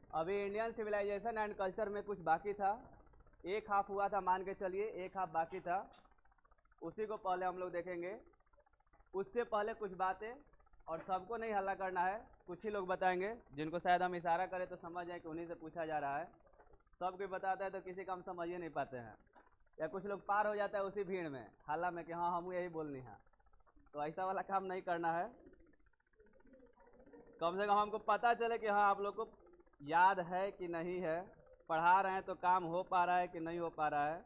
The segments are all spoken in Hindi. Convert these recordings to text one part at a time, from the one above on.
अभी इंडियन सिविलाइजेशन एंड कल्चर में कुछ बाकी था, एक हाफ हुआ था मान के चलिए, एक हाफ बाकी था, उसी को पहले हम लोग देखेंगे। उससे पहले कुछ बातें, और सबको नहीं हल्ला करना है, कुछ ही लोग बताएंगे जिनको शायद हम इशारा करें तो समझ जाए कि उन्हीं से पूछा जा रहा है। सब कोई बताता है तो किसी का हम समझ ही नहीं पाते हैं, या कुछ लोग पार हो जाता है उसी भीड़ में हल्ला में कि हाँ हम यही बोलनी है। तो ऐसा वाला काम नहीं करना है, कम से कम हमको पता चले कि हाँ आप लोग को याद है कि नहीं है, पढ़ा रहे हैं तो काम हो पा रहा है कि नहीं हो पा रहा है।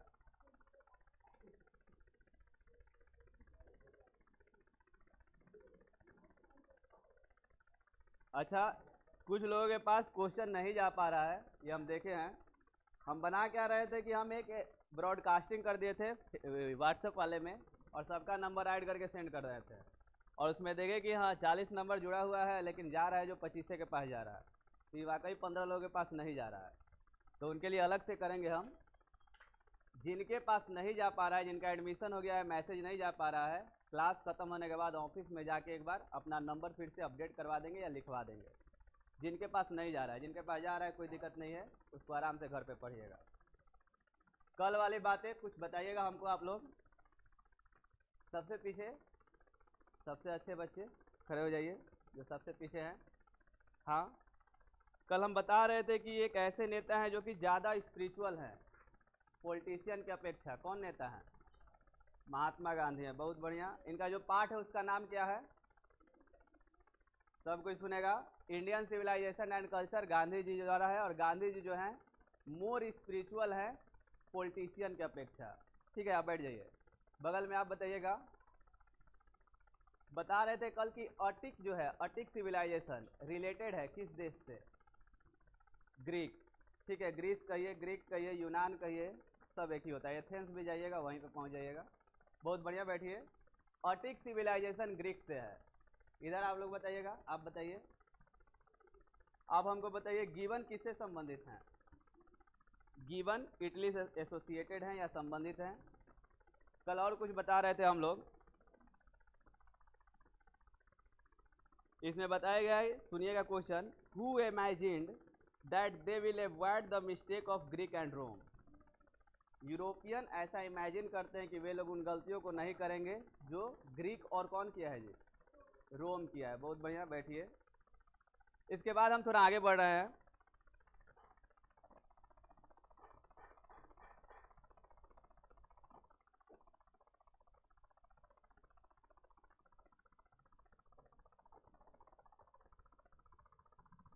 अच्छा, कुछ लोगों के पास क्वेश्चन नहीं जा पा रहा है, ये हम देखे हैं। हम बना क्या रहे थे कि हम एक ब्रॉडकास्टिंग कर दिए थे व्हाट्सएप वाले में, और सबका नंबर ऐड करके सेंड कर रहे थे, और उसमें देखे कि हाँ 40 नंबर जुड़ा हुआ है, लेकिन जा रहा है जो 25 के पास जा रहा है, तो ये वाकई 15 लोगों के पास नहीं जा रहा है। तो उनके लिए अलग से करेंगे हम। जिनके पास नहीं जा पा रहा है, जिनका एडमिशन हो गया है, मैसेज नहीं जा पा रहा है, क्लास खत्म होने के बाद ऑफिस में जाके एक बार अपना नंबर फिर से अपडेट करवा देंगे या लिखवा देंगे। जिनके पास नहीं जा रहा है, जिनके पास जा रहा है कोई दिक्कत नहीं है, उसको आराम से घर पे पढ़िएगा। कल वाली बातें कुछ बताइएगा हमको आप लोग। सबसे पीछे सबसे अच्छे बच्चे खड़े हो जाइए, जो सबसे पीछे हैं। हाँ, कल हम बता रहे थे कि एक ऐसे नेता हैं जो कि ज़्यादा स्पिरिचुअल हैं पॉलिटिशियन की अपेक्षा। कौन नेता है? महात्मा गांधी हैं। बहुत बढ़िया। इनका जो पाठ है उसका नाम क्या है? सब कुछ सुनेगा। Indian civilization and culture Gandhi ji द्वारा है, और गांधी जी जो हैं मोर स्पिरिचुअल है पॉलिटिशियन की अपेक्षा। ठीक है, आप बैठ जाइए। बगल में आप बताइएगा। बता रहे थे कल की अटिक जो है, अटिक सिविलाइजेशन रिलेटेड है किस देश से? ग्रीक। ठीक है, ग्रीस कहिए, ग्रीक कहिए, यूनान कहिए, सब एक ही होता है। एथेंस भी जाइएगा वहीं पे पहुंच जाइएगा। बहुत बढ़िया, बैठिए। अटिक सिविलाइजेशन ग्रीक से है। इधर आप लोग बताइएगा, आप बताइए। अब हमको बताइए गिवन किससे संबंधित हैं? गिवन इटली से एसोसिएटेड हैं या संबंधित हैं? कल और कुछ बता रहे थे हम लोग, इसमें बताया गया है, सुनिएगा question. Who imagined that they will avoid the mistake of Greek and Rome? European ऐसा इमेजिन करते हैं कि वे लोग उन गलतियों को नहीं करेंगे जो ग्रीक और कौन किया है जी? रोम किया है। बहुत बढ़िया, बैठिए। इसके बाद हम थोड़ा आगे बढ़ रहे हैं।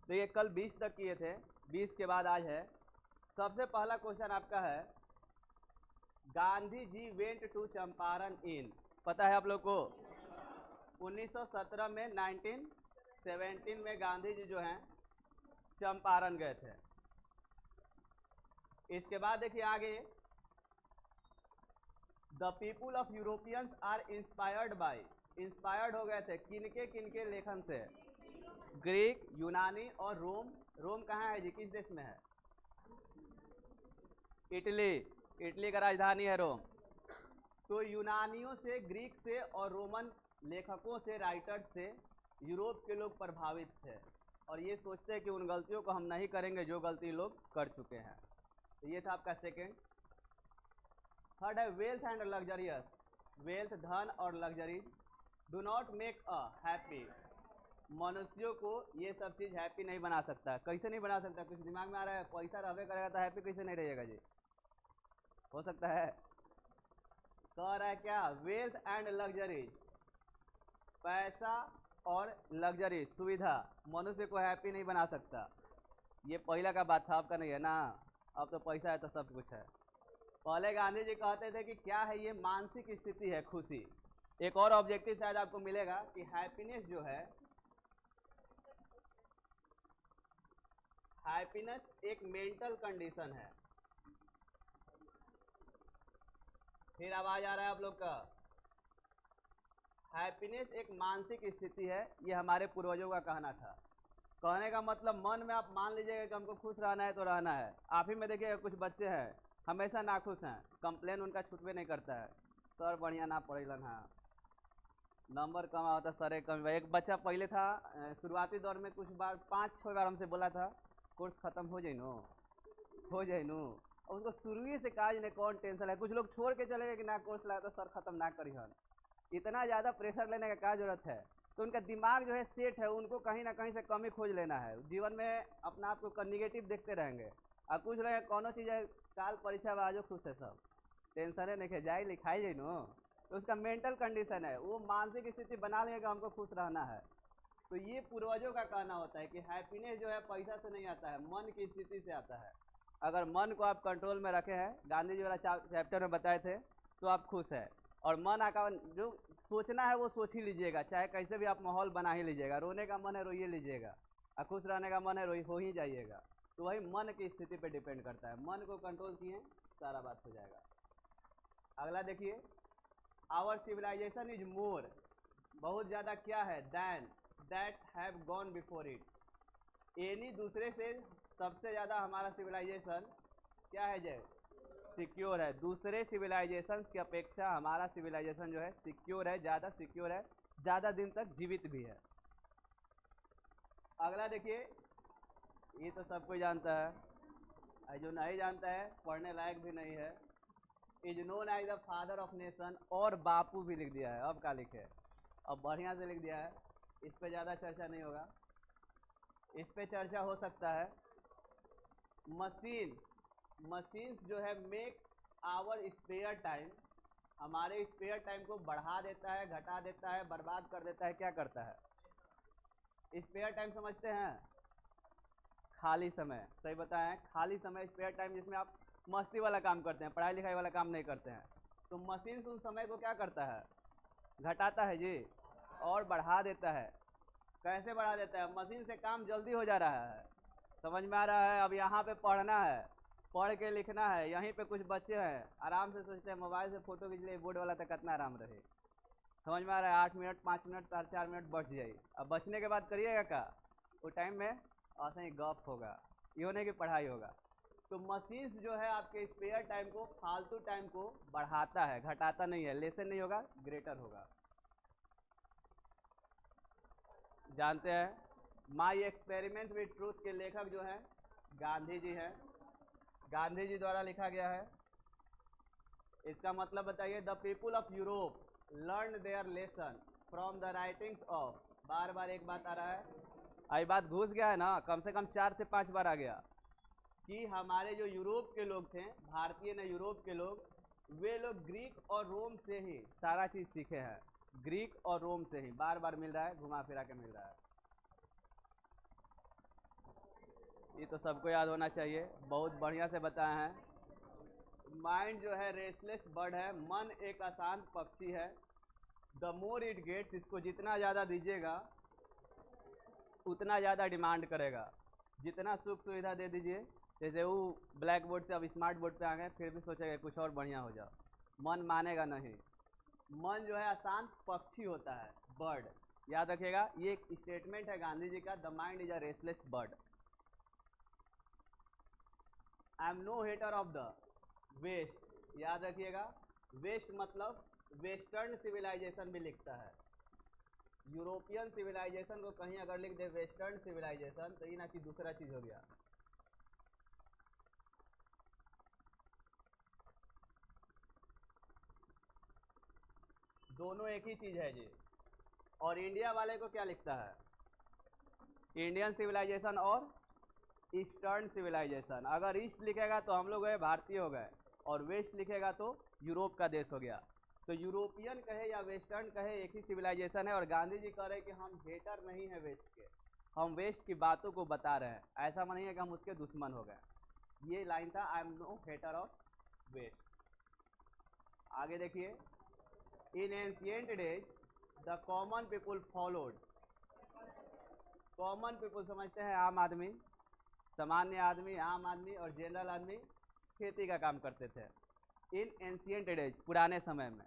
तो ये कल 20 तक किए थे, 20 के बाद आज है। सबसे पहला क्वेश्चन आपका है, गांधी जी वेंट टू चंपारण इन, पता है आप लोग को? 1917 में, 1917 में गांधी जी जो हैं चंपारण गए थे। इसके बाद देखिए आगे, the people of Europeans are inspired by, inspired हो गए थे किनके लेखन से? ग्रीक, यूनानी और रोम। रोम कहाँ है जी, किस देश में है? इटली। इटली का राजधानी है रोम। तो यूनानियों से, ग्रीक से और रोमन लेखकों से, राइटर्स से यूरोप के लोग प्रभावित थे, और ये सोचते हैं कि उन गलतियों को हम नहीं करेंगे जो गलती लोग कर चुके हैं। तो ये था आपका सेकंड। थर्ड है वेल्थ एंड लग्जरियस। वेल्थ, धन और luxury do not make a happy. मनुष्यों को ये सब चीज़ हैप्पी नहीं बना सकता। कैसे नहीं बना सकता? कुछ दिमाग में आ रहा है? पैसा रहबे करेगा तो हैप्पी कैसे नहीं रहेगा जी? हो सकता है? कह रहा है क्या? वेल्थ एंड लग्जरी, पैसा और लग्जरी, सुविधा मनुष्य को हैप्पी नहीं बना सकता। ये पहला का बात था, आपका नहीं है ना। अब तो पैसा है तो सब कुछ है। पहले गांधी जी कहते थे कि क्या है ये? मानसिक स्थिति है, खुशी। एक और ऑब्जेक्टिव शायद आपको मिलेगा कि हैप्पीनेस जो है, हैप्पीनेस एक मेंटल कंडीशन है। फिर आवाज आ रहा है आप लोग का? हैप्पीनेस एक मानसिक स्थिति है, ये हमारे पूर्वजों का कहना था। कहने का मतलब मन में आप मान लीजिएगा कि हमको खुश रहना है तो रहना है। आप ही में देखिएगा कुछ बच्चे हैं हमेशा नाखुश हैं, कंप्लेन उनका छूटवे नहीं करता है। सर बढ़िया ना पढ़ेलन, हाँ नंबर कम होता, सर कम। एक बच्चा पहले था शुरुआती दौर में, कुछ बार 5-6 बार हमसे बोला था कोर्स खत्म हो जाए नो, हो जाए नो। और उसको शुरू से काज ने कौन टेंशन है। कुछ लोग छोड़ के चले गए कि ना कोर्स लाया तो सर खत्म ना करी हन। इतना ज़्यादा प्रेशर लेने का क्या जरूरत है। तो उनका दिमाग जो है सेट है, उनको कहीं ना कहीं से कमी खोज लेना है। जीवन में अपना आप को निगेटिव देखते रहेंगे। और कुछ लोग कौनो चीज़ है, काल परीक्षा में आजो खुश है, सब टेंशन है नहीं जाए लिखाई जाए नो। तो उसका मेंटल कंडीशन है, वो मानसिक स्थिति बना लेंगे कि हमको खुश रहना है। तो ये पूर्वजों का कहना होता है कि हैप्पीनेस जो है पैसा से नहीं आता है, मन की स्थिति से आता है। अगर मन को आप कंट्रोल में रखे हैं, गांधी जी वाला चैप्टर में बताए थे, तो आप खुश है। और मन आका जो सोचना है वो सोच ही लीजिएगा, चाहे कैसे भी आप माहौल बना ही लीजिएगा। रोने का मन है रोइए लीजिएगा, और खुश रहने का मन है हो ही जाइएगा। तो वही मन की स्थिति पे डिपेंड करता है। मन को कंट्रोल किए सारा बात हो जाएगा। अगला देखिए, आवर सिविलाइजेशन इज मोर, बहुत ज़्यादा क्या है, than that have gone before it. Any दूसरे से सबसे ज़्यादा हमारा सिविलाइजेशन क्या है, जय सिक्योर है। दूसरे सिविलाइजेशन की अपेक्षा हमारा सिविलाइजेशन जो है सिक्योर है, ज़्यादा सिक्योर है, ज़्यादा दिन तक जीवित भी है। अगला देखिए, ये तो सब कोई जानता है, जो नहीं जानता है पढ़ने लायक भी नहीं है। Is known as the father of nation, और बापू भी लिख दिया है। अब क्या लिखे, अब बढ़िया से लिख दिया है। इस पे ज़्यादा चर्चा नहीं होगा, इस पे चर्चा हो सकता है। मशीन्स जो है मेक आवर स्पेयर टाइम, हमारे स्पेयर टाइम को बढ़ा देता है, घटा देता है, बर्बाद कर देता है। क्या करता है स्पेयर टाइम, समझते हैं, खाली समय। सही बताएं, खाली समय स्पेयर टाइम, जिसमें आप मस्ती वाला काम करते हैं, पढ़ाई लिखाई वाला काम नहीं करते हैं। तो मशीन उस समय को क्या करता है, घटाता है जी, और बढ़ा देता है। कैसे बढ़ा देता है, मशीन से काम जल्दी हो जा रहा है। समझ में आ रहा है। अब यहाँ पे पढ़ना है, पढ़ के लिखना है। यहीं पे कुछ बच्चे हैं आराम से सोचते हैं मोबाइल से फोटो खींच ले, बोर्ड वाला तक कितना आराम रहे। समझ में आ रहा है। 8 मिनट 5 मिनट 4 मिनट बच जाए। अब बचने के बाद करिएगा क्या, वो टाइम में ऐसे ही गप होगा, ये होने की पढ़ाई होगा। तो मशीन्स जो है आपके स्पेयर टाइम को, फालतू टाइम को बढ़ाता है, घटाता नहीं है। लेसन नहीं होगा, ग्रेटर होगा। जानते हैं, माई एक्सपेरिमेंट विद ट्रूथ के लेखक जो हैं गांधी जी हैं, गांधी जी द्वारा लिखा गया है। इसका मतलब बताइए, the people of Europe learn their lesson from the writings of, बार बार एक बात आ रहा है, आई बात घुस गया है ना, कम से कम 4 से 5 बार आ गया कि हमारे जो यूरोप के लोग थे, भारतीय ने यूरोप के लोग, वे लोग ग्रीक और रोम से ही सारा चीज़ सीखे हैं। ग्रीक और रोम से ही, बार बार मिल रहा है, घुमा फिरा के मिल रहा है। ये तो सबको याद होना चाहिए, बहुत बढ़िया से बताए हैं। माइंड जो है रेस्टलेस बर्ड है, मन एक अशांत पक्षी है। द मोर इट गेट्स, इसको जितना ज़्यादा दीजिएगा उतना ज़्यादा डिमांड करेगा। जितना सुख सुविधा दे दीजिए, जैसे वो ब्लैक बोर्ड से अब स्मार्ट बोर्ड पे आ गए, फिर भी सोचेगा कुछ और बढ़िया हो जाओ, मन मानेगा नहीं। मन जो है अशांत पक्षी होता है, बर्ड, याद रखिएगा। ये एक स्टेटमेंट है गांधी जी का, the mind is a restless bird. I am no hater of the west, याद रखिएगा। वेस्ट मतलब वेस्टर्न सिविलाइजेशन भी लिखता है। यूरोपियन सिविलाइजेशन को कहीं अगर लिख दे वेस्टर्न सिविलाइजेशन, तो ये ना कि दूसरा चीज हो गया। दोनों एक ही चीज है जी। और इंडिया वाले को क्या लिखता है, इंडियन सिविलाइजेशन और ईस्टर्न सिविलाइजेशन। अगर ईस्ट लिखेगा तो हम लोग गए भारतीय हो गए, और वेस्ट लिखेगा तो यूरोप का देश हो गया। तो यूरोपियन कहे या वेस्टर्न कहे, एक ही सिविलाइजेशन है। और गांधी जी कह रहे हैं कि हम हेटर नहीं है वेस्ट के, हम वेस्ट की बातों को बता रहे हैं। ऐसा नहीं है कि हम उसके दुश्मन हो गए। ये लाइन था, I am no hater of west. आगे देखिए, in ancient days the common people followed, common people समझते हैं आम आदमी, सामान्य आदमी, आम आदमी और जनरल आदमी खेती का काम करते थे। इन एंशिएंट डेज, पुराने समय में।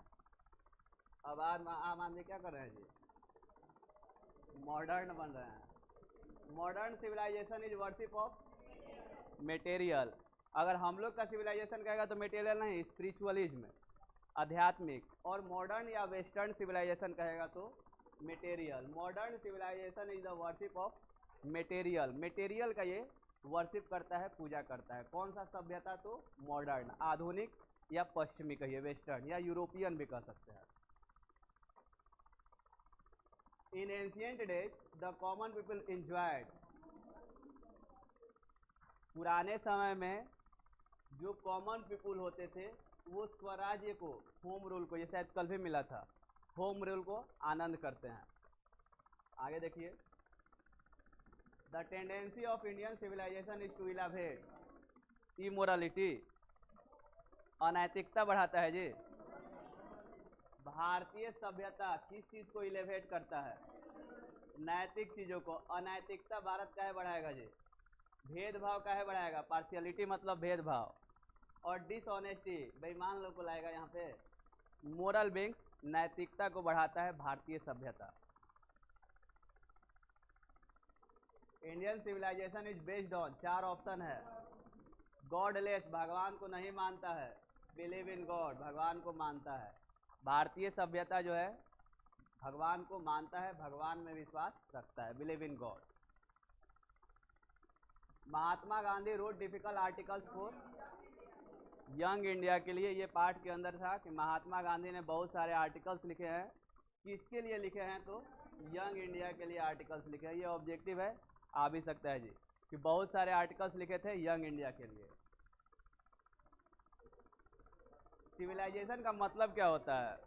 अब आज आम आदमी क्या कर रहे हैं जी, मॉडर्न बन रहे हैं। Modern civilisation is worship of material. अगर हम लोग का सिविलाइजेशन कहेगा तो मटेरियल नहीं, स्पिरिचुअलिज्म, आध्यात्मिक। और मॉडर्न या वेस्टर्न सिविलाइजेशन कहेगा तो material. Modern civilisation is the worship of material. Material का ये वर्शिप करता है, पूजा करता है। कौन सा सभ्यता? तो मॉडर्न, आधुनिक या पश्चिमी कहिए, वेस्टर्न या यूरोपियन भी कह सकते हैं। In ancient days the common people enjoyed, पुराने समय में जो कॉमन पीपुल होते थे वो स्वराज्य को, होम रूल को, ये शायद कल भी मिला था, होम रूल को आनंद करते हैं। आगे देखिए, the tendency of Indian civilisation is to elevate immorality, अनैतिकता बढ़ाता है जी। भारतीय सभ्यता किस चीज को इलेवेट करता है? नैतिक चीजों को। अनैतिकता भारत काहे बढ़ाएगा जी? भेदभाव काहे बढ़ाएगा? पार्शियलिटी मतलब भेदभाव। और डिसऑनेस्टी, बेईमान लोग को लाएगा यहाँ पे। मोरल बींग्स, नैतिकता को बढ़ाता है भारतीय सभ्यता। Indian civilisation is based on, 4 option है। गॉडलेस, भगवान को नहीं मानता है। बिलीव इन गॉड, भगवान को मानता है। भारतीय सभ्यता जो है भगवान को मानता है, भगवान में विश्वास रखता है, believe in God. Mahatma Gandhi road difficult articles for young India के लिए, ये पार्ट के अंदर था कि महात्मा गांधी ने बहुत सारे आर्टिकल्स लिखे हैं। किसके लिए लिखे हैं? तो यंग इंडिया के लिए आर्टिकल्स लिखे हैं। ये ऑब्जेक्टिव है, आ भी सकता है जी, कि बहुत सारे आर्टिकल्स लिखे थे यंग इंडिया के लिए। सिविलाइजेशन का मतलब क्या होता है?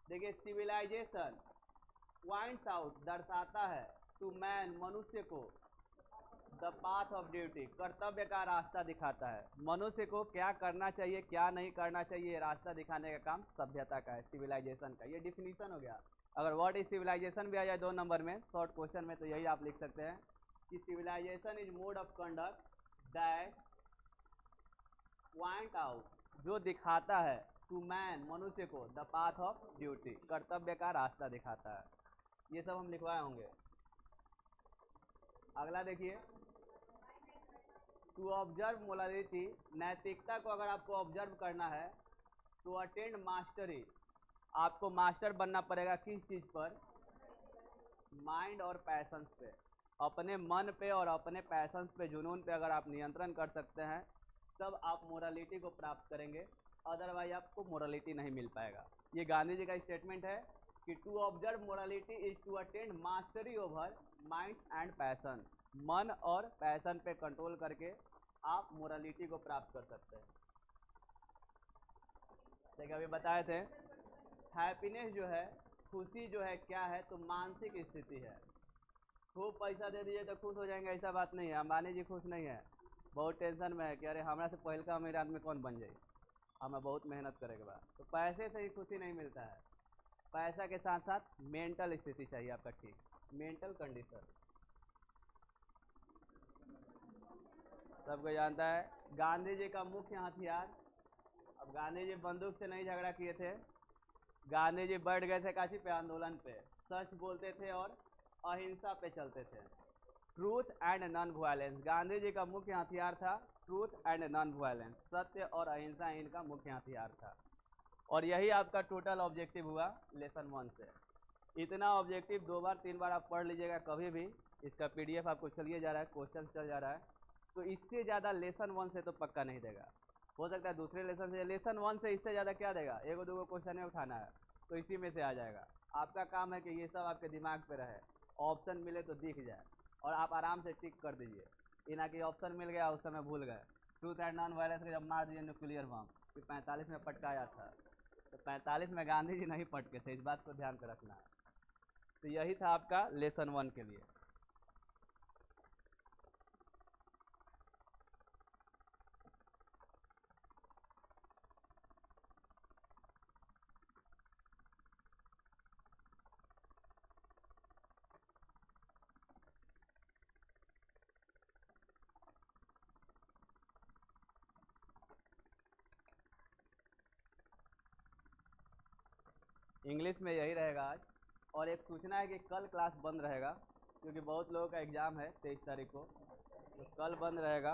देखिए, सिविलाइजेशन पॉइंट्स आउट, दर्शाता है, टू मैन, मनुष्य को, द पाथ ऑफ ड्यूटी, कर्तव्य का रास्ता दिखाता है। मनुष्य को क्या करना चाहिए, क्या नहीं करना चाहिए, रास्ता दिखाने का काम सभ्यता का है, सिविलाइजेशन का। ये डिफिनीशन हो गया। अगर व्हाट इज सिविलाइजेशन भी आ जाए 2 नंबर में शॉर्ट क्वेश्चन में, तो यही आप लिख सकते हैं कि civilisation is mode of conduct that point out, जो दिखाता है, टू मैन, मनुष्य को, द पाथ ऑफ ड्यूटी, कर्तव्य का रास्ता दिखाता है। ये सब हम लिखवाए होंगे। अगला देखिए, टू ऑब्जर्व मोरालिटी, नैतिकता को अगर आपको ऑब्जर्व करना है, टू अटेंड मास्टरी, आपको मास्टर बनना पड़ेगा। किस चीज पर? माइंड और पैशंस पे, अपने मन पे और अपने पैशंस पे, जुनून पे अगर आप नियंत्रण कर सकते हैं तब आप मोरालिटी को प्राप्त करेंगे, अदरवाइज आपको मोरालिटी नहीं मिल पाएगा। ये गांधी जी का स्टेटमेंट है कि to observe morality is to attend mastery over mind and passion, मन और पैशन पे कंट्रोल करके आप मोरालिटी को प्राप्त कर सकते हैं। देखिए, अभी बताए थे हैप्पीनेस जो है, खुशी जो है क्या है? तो मानसिक स्थिति है। खूब पैसा दे दीजिए तो खुश हो जाएंगे, ऐसा बात नहीं है। अंबानी जी खुश नहीं है, बहुत टेंशन में है कि अरे हमारा से पहले का अमीर आदमी कौन बन जाए, हमें बहुत मेहनत करे के बाद। तो पैसे से ही खुशी नहीं मिलता है, पैसा के साथ साथ मेंटल स्थिति चाहिए आपका ठीक, मेंटल कंडीशन। सबको जानता है गांधी जी का मुख्य हथियार। अब गांधी जी बंदूक से नहीं झगड़ा किए थे, गांधी जी बैठ गए थे काशी पे, आंदोलन पे, सच बोलते थे और अहिंसा पे चलते थे। Truth and non violence, Gandhi ji का मुख्य हथियार था ट्रूथ एंड नॉन वायलेंस, सत्य और अहिंसा इनका मुख्य हथियार था। और यही आपका टोटल ऑब्जेक्टिव हुआ लेसन 1 से। इतना ऑब्जेक्टिव 2 बार 3 बार आप पढ़ लीजिएगा कभी भी, इसका पीडीएफ आपको चलिए जा रहा है, क्वेश्चन चल जा रहा है, तो इससे ज़्यादा लेसन 1 से तो पक्का नहीं देगा। हो सकता है दूसरे लेसन से, लेसन 1 से इससे ज़्यादा क्या देगा? 1-2 क्वेश्चन है उठाना है, तो इसी में से आ जाएगा। आपका काम है कि ये सब आपके दिमाग पे रहे, ऑप्शन मिले तो दिख जाए और आप आराम से टिक कर दीजिए। इना कि ऑप्शन मिल गया उस समय भूल गए। ट्रूथ एंड नॉन वायलेंस के जब मार दिए न्यूक्लियर बम, कि 45 में पटकाया था, तो 45 में गांधी जी नहीं पटके थे, इस बात को ध्यान में रखना है। तो यही था आपका लेसन 1 के लिए। इंग्लिश में यही रहेगा आज। और एक सूचना है कि कल क्लास बंद रहेगा, क्योंकि बहुत लोगों का एग्ज़ाम है 23 तारीख को, तो कल बंद रहेगा।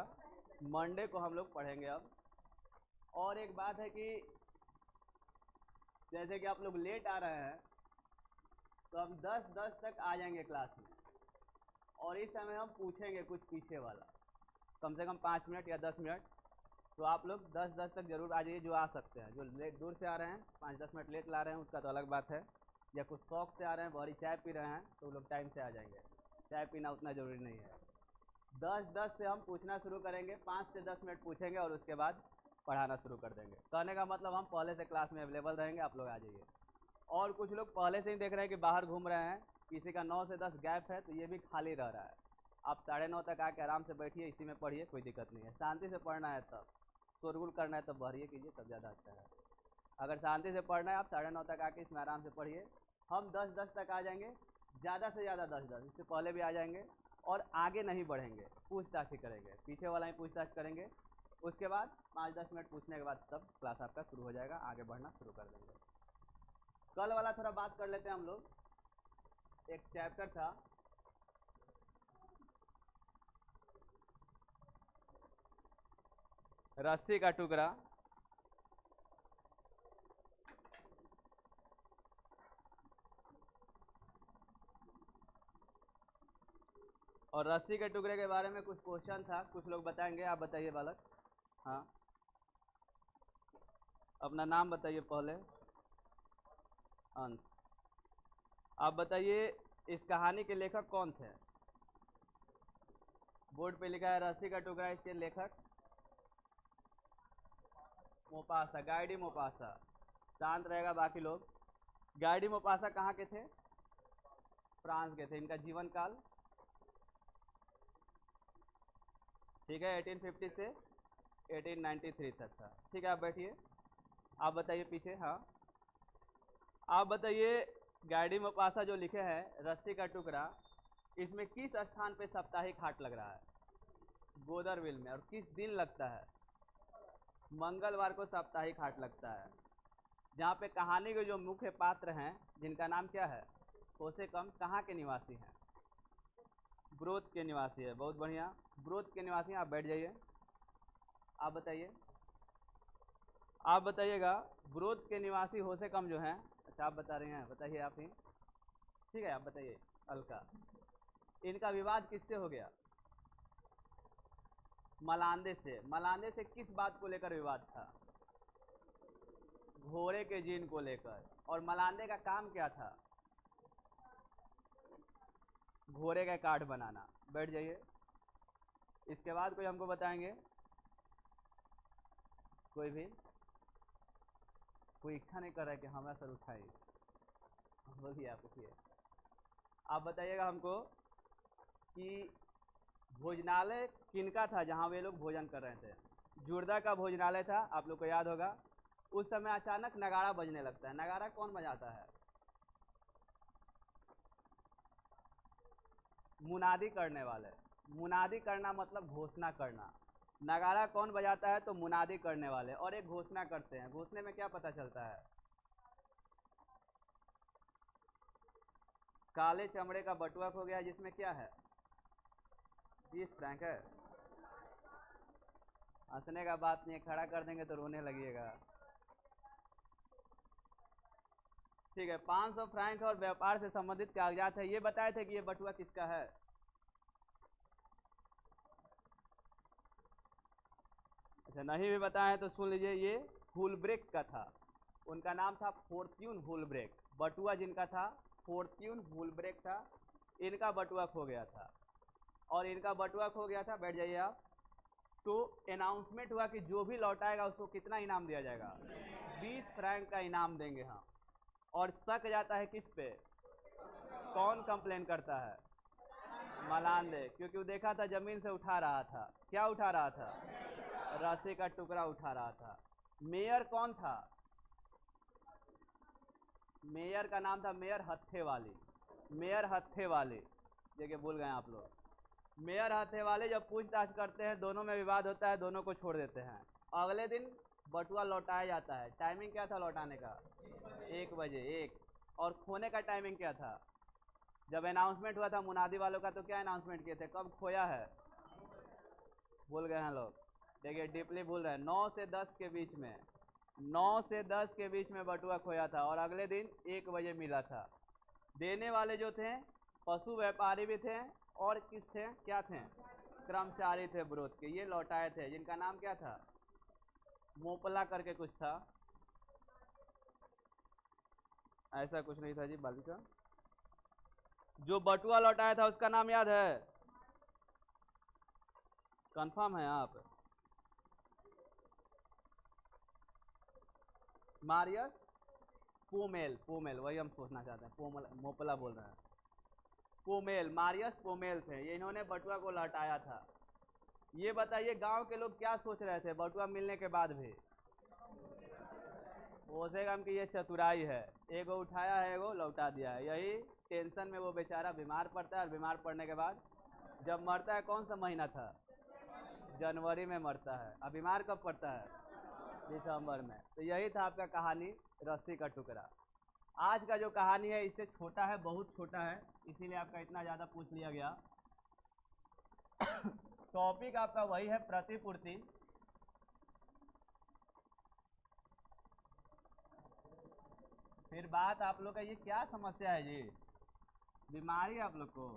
मंडे को हम लोग पढ़ेंगे अब। और एक बात है कि जैसे कि आप लोग लेट आ रहे हैं, तो हम 10:10 तक आ जाएंगे क्लास में, और इस समय हम पूछेंगे कुछ पीछे वाला, कम से कम 5 मिनट या 10 मिनट। तो आप लोग 10 तक जरूर आ जाइए, जो आ सकते हैं। जो लेट दूर से आ रहे हैं, 5-10 मिनट लेट ला रहे हैं, उसका तो अलग बात है। या कुछ शौक से आ रहे हैं, बड़ी चाय पी रहे हैं, तो वो लोग टाइम से आ जाएंगे। चाय पीना उतना ज़रूरी नहीं है। 10 से हम पूछना शुरू करेंगे, 5 से 10 मिनट पूछेंगे और उसके बाद पढ़ाना शुरू कर देंगे। कहने का मतलब हम पहले से क्लास में अवेलेबल रहेंगे, आप लोग आ जाइए। और कुछ लोग पहले से ही देख रहे हैं कि बाहर घूम रहे हैं, किसी का 9 से 10 गैप है, तो ये भी खाली रह रहा है। आप 9:30 तक आके आराम से बैठिए, इसी में पढ़िए, कोई दिक्कत नहीं है। शांति से पढ़ना है तब, शोरगुल करना है तब बढ़िए कीजिए, तब ज़्यादा अच्छा है। अगर शांति से पढ़ना है, आप 9:30 तक आके इसमें आराम से पढ़िए। हम 10 तक आ जाएंगे, ज़्यादा से ज़्यादा 10, इससे पहले भी आ जाएंगे। और आगे नहीं बढ़ेंगे, पूछताछ ही करेंगे, पीछे वाला ही पूछताछ करेंगे। उसके बाद 5-10 मिनट पूछने के बाद तब क्लास आपका शुरू हो जाएगा, आगे बढ़ना शुरू कर देंगे। कल वाला थोड़ा बात कर लेते हैं हम लोग। एक चैप्टर था रस्सी का टुकड़ा। और रस्सी के टुकड़े के बारे में कुछ क्वेश्चन था, कुछ लोग बताएंगे। आप बताइए बालक। हाँ, अपना नाम बताइए पहले। अंश। आप बताइए इस कहानी के लेखक कौन थे? बोर्ड पे लिखा है रस्सी का टुकड़ा, इसके लेखक मोपासा, गाइडी मोपासा। शांत रहेगा बाकी लोग। गाइडी मोपासा कहाँ के थे? फ्रांस के थे। इनका जीवन काल ठीक है 1850 से 1893 तक था। ठीक है, आप बैठिए। आप बताइए पीछे। हाँ, आप बताइए गाइडी मोपासा जो लिखे हैं रस्सी का टुकड़ा, इसमें किस स्थान पे साप्ताहिक हाट लग रहा है? गोदरविल में। और किस दिन लगता है? मंगलवार को साप्ताहिक हाट लगता है। जहाँ पे कहानी के जो मुख्य पात्र हैं, जिनका नाम क्या है? होसे कम, कहाँ के निवासी हैं? ब्रोत के निवासी है। बहुत बढ़िया, ब्रोत के निवासी। आप बैठ जाइए। आप बताइए। आप बताइएगा ब्रोत के निवासी होसे कम जो हैं। अच्छा, आप बता रहे हैं, बताइए आप ही। ठीक है, आप बताइए। अलका। इनका विवाद किससे हो गया? मलांदे से। मलांदे से किस बात को लेकर विवाद था? घोड़े के जीन को लेकर। और मलांदे का काम क्या था? घोड़े का कार्ड बनाना। बैठ जाइए। इसके बाद कोई हमको बताएंगे? कोई भी? कोई इच्छा नहीं कर रहा है कि हमारा सर उठाइए? बोलिए, आप पूछिए। आप बताइएगा हमको कि भोजनालय किनका था जहाँ वे लोग भोजन कर रहे थे? जुर्दा का भोजनालय था, आप लोग को याद होगा। उस समय अचानक नगाड़ा बजने लगता है। नगाड़ा कौन बजाता है? मुनादी करने वाले। मुनादी करना मतलब घोषणा करना। नगाड़ा कौन बजाता है? तो मुनादी करने वाले। और एक घोषणा करते हैं। घोषणे में क्या पता चलता है? काले चमड़े का बटुआ खो गया, जिसमें क्या है? 20 फ्रैंक है। हंसने का बात नहीं है, खड़ा कर देंगे तो रोने लगिएगा। ठीक है, 500 फ्रैंक और व्यापार से संबंधित कागजात है। ये बताए थे कि ये बटुआ किसका है? अच्छा, नहीं भी बताए तो सुन लीजिए, ये हुलब्रेक का था। उनका नाम था फॉर्च्यून हुलब्रेक। बटुआ जिनका था फॉर्च्यून हुलब्रेक था। इनका बटुआ खो गया था। और इनका बटुआ खो गया था, बैठ जाइए आप। तो अनाउंसमेंट हुआ कि जो भी लौटाएगा उसको कितना इनाम दिया जाएगा? 20 फ्रैंक का इनाम देंगे हम। और शक जाता है किस पे? कौन कंप्लेन करता है? मलांदे, क्योंकि वो देखा था जमीन से उठा रहा था। क्या उठा रहा था? रस्सी का टुकड़ा उठा रहा था। मेयर कौन था? मेयर का नाम था मेयर हत्थे वाली। मेयर हत्थे वाली, देखिए भूल गए आप लोग। मेयर हत्थे वाले जब पूछताछ करते हैं, दोनों में विवाद होता है, दोनों को छोड़ देते हैं। अगले दिन बटुआ लौटाया जाता है। टाइमिंग क्या था लौटाने का? 1 बजे। 1। और खोने का टाइमिंग क्या था? जब अनाउंसमेंट हुआ था मुनादी वालों का, तो क्या अनाउंसमेंट किए थे? कब खोया है? भूल गए हैं लोग। देखिए डीपली भूल रहे हैं। 9 से 10 के बीच में। 9 से 10 के बीच में बटुआ खोया था और अगले दिन 1 बजे मिला था। देने वाले जो थे पशु व्यापारी भी थे और किस थे, क्या थे, कर्मचारी थे ब्रोथ के, ये लौटाए थे, जिनका नाम क्या था, मोपला करके कुछ था, ऐसा कुछ नहीं था जी बालिका। जो बटुआ लौटाया था उसका नाम याद है, कंफर्म है आप? मारियस पोमेल, पोमेल वही हम सोचना चाहते हैं, पोमल मोपला बोल रहे हैं, पोमेल, मारियस पोमेल थे, ये इन्होंने बटुआ को लौटाया था। ये बताइए गांव के लोग क्या सोच रहे थे बटुआ मिलने के बाद भी? सोचेगा हम कि ये चतुराई है, एगो उठाया है एगो लौटा दिया है, यही टेंशन में वो बेचारा बीमार पड़ता है, और बीमार पड़ने के बाद जब मरता है, कौन सा महीना था, जनवरी में मरता है, अब बीमार कब पड़ता है, दिसंबर में। तो यही था आपका कहानी रस्सी का टुकड़ा। आज का जो कहानी है इससे छोटा है, बहुत छोटा है, इसीलिए आपका इतना ज़्यादा पूछ लिया गया। टॉपिक आपका वही है, प्रतिपूर्ति। फिर बात आप लोग का, ये क्या समस्या है जी, बीमारी आप लोग को?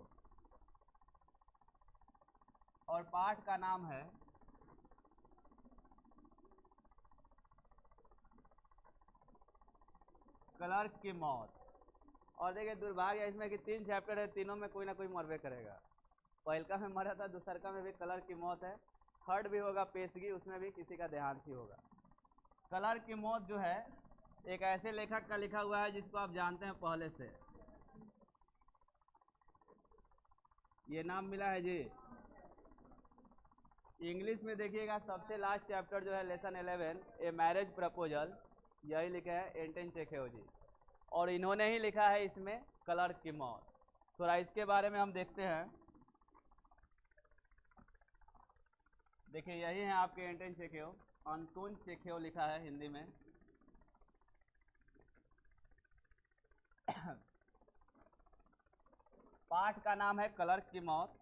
और पाठ का नाम है क्लर्क की मौत। और देखिए दुर्भाग्य इसमें कि 3 चैप्टर है, तीनों में कोई ना कोई मरबे करेगा। पहलका में मरा था, दूसरका में भी क्लर्क की मौत है, थर्ड भी होगा पेशगी, उसमें भी किसी का देहांत ही होगा। क्लर्क की मौत जो है एक ऐसे लेखक का लिखा हुआ है जिसको आप जानते हैं पहले से, ये नाम मिला है जी। इंग्लिश में देखिएगा सबसे लास्ट चैप्टर जो है लेसन 11 ए मैरिज प्रपोजल, यही लिखा है एंटन चेखेव जी, और इन्होंने ही लिखा है इसमें क्लर्क की मौत। थोड़ा इसके बारे में हम देखते हैं। देखिए यही है आपके एंटन चेखेव, अंतोन चेखेव लिखा है हिंदी में। पाठ का नाम है क्लर्क की मौत,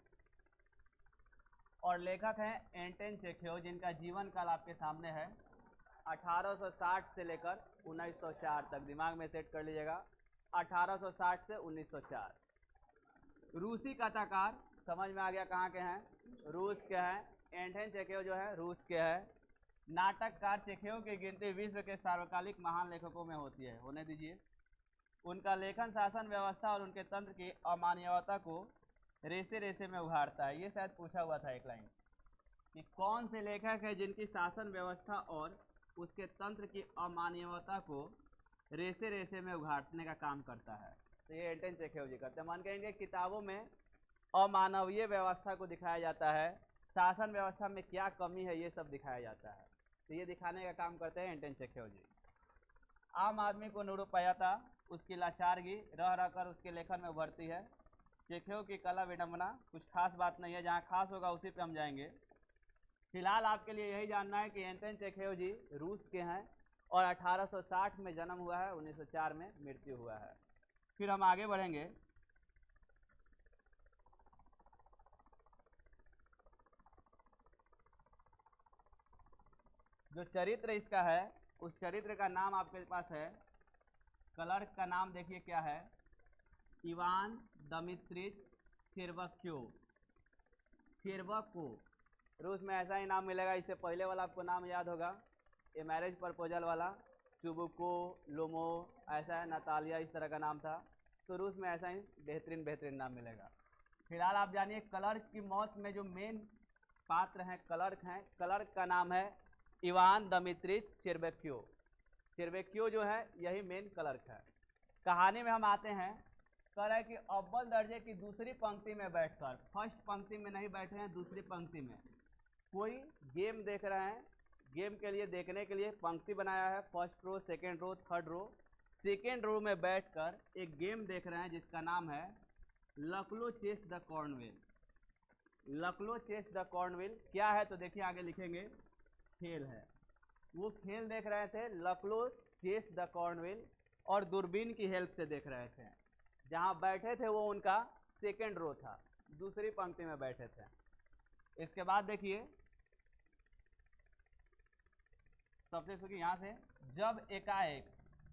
और लेखक हैं एंटन चेखेव, जिनका जीवन काल आपके सामने है 1860 से लेकर 1904 तक, दिमाग में सेट कर लीजिएगा, 1860 से 1904। रूसी कथाकार, समझ में आ गया कहाँ के हैं, रूस के हैं। एंटन चेखेव जो है रूस के हैं। नाटककार, चेखेव की गिनती विश्व के सार्वकालिक महान लेखकों में होती है, होने दीजिए। उनका लेखन शासन व्यवस्था और उनके तंत्र की अमानवीयता को रेसे रेसे में उघाड़ता है। ये शायद पूछा हुआ था एक लाइन कि कौन से लेखक है जिनकी शासन व्यवस्था और उसके तंत्र की अमानवीयता को रेसे रेसे में उघाड़ने का काम करता है। तो ये एंटन चेखेव जी करते हैं। मान के इनके किताबों में अमानवीय व्यवस्था को दिखाया जाता है, शासन व्यवस्था में क्या कमी है ये सब दिखाया जाता है। तो ये दिखाने का काम करते हैं एंटन चेखेव जी। आम आदमी को निरुपायता, उसकी लाचारगी रह रहकर उसके लेखन में उभरती है। चेखेव की कला विडंबना, कुछ खास बात नहीं है, जहाँ खास होगा उसी पे हम जाएंगे। फिलहाल आपके लिए यही जानना है कि एंटन चेखेव जी रूस के हैं और 1860 में जन्म हुआ है, 1904 में मृत्यु हुआ है। फिर हम आगे बढ़ेंगे। जो चरित्र इसका है उस चरित्र का नाम आपके पास है, क्लर्क का नाम देखिए क्या है, इवान दमित्रिच चेरवक्यो, चेरवको। रूस में ऐसा ही नाम मिलेगा। इससे पहले वाला आपको नाम याद होगा, ये मैरिज प्रपोजल वाला, चुबुको, लोमो, ऐसा है, नतालिया, इस तरह का नाम था। तो रूस में ऐसा ही बेहतरीन बेहतरीन नाम मिलेगा। फिलहाल आप जानिए क्लर्क की मौत में जो मेन पात्र हैं क्लर्क हैं, क्लर्क का नाम है इवान दमित्रिच चेरवक्यो। चेरवक्यो जो है यही मेन क्लर्क है। कहानी में हम आते हैं, कह रहा है कि अव्वल दर्जे की दूसरी पंक्ति में बैठकर, फर्स्ट पंक्ति में नहीं बैठे हैं, दूसरी पंक्ति में कोई गेम देख रहे हैं। गेम के लिए, देखने के लिए पंक्ति बनाया है, first row, second row, third row. Second row में बैठकर एक गेम देख रहे हैं जिसका नाम है लकलो चेस द कॉर्नवेल। लकलो चेस द कॉर्नवेल क्या है तो देखिए आगे लिखेंगे, खेल है। वो खेल देख रहे थे लकलो चेस द कॉर्नवेल, और दूरबीन की हेल्प से देख रहे थे। जहाँ बैठे थे वो उनका सेकेंड रो था, दूसरी पंक्ति में बैठे थे। इसके बाद देखिए सबसे सुखी यहाँ से, जब एकाएक,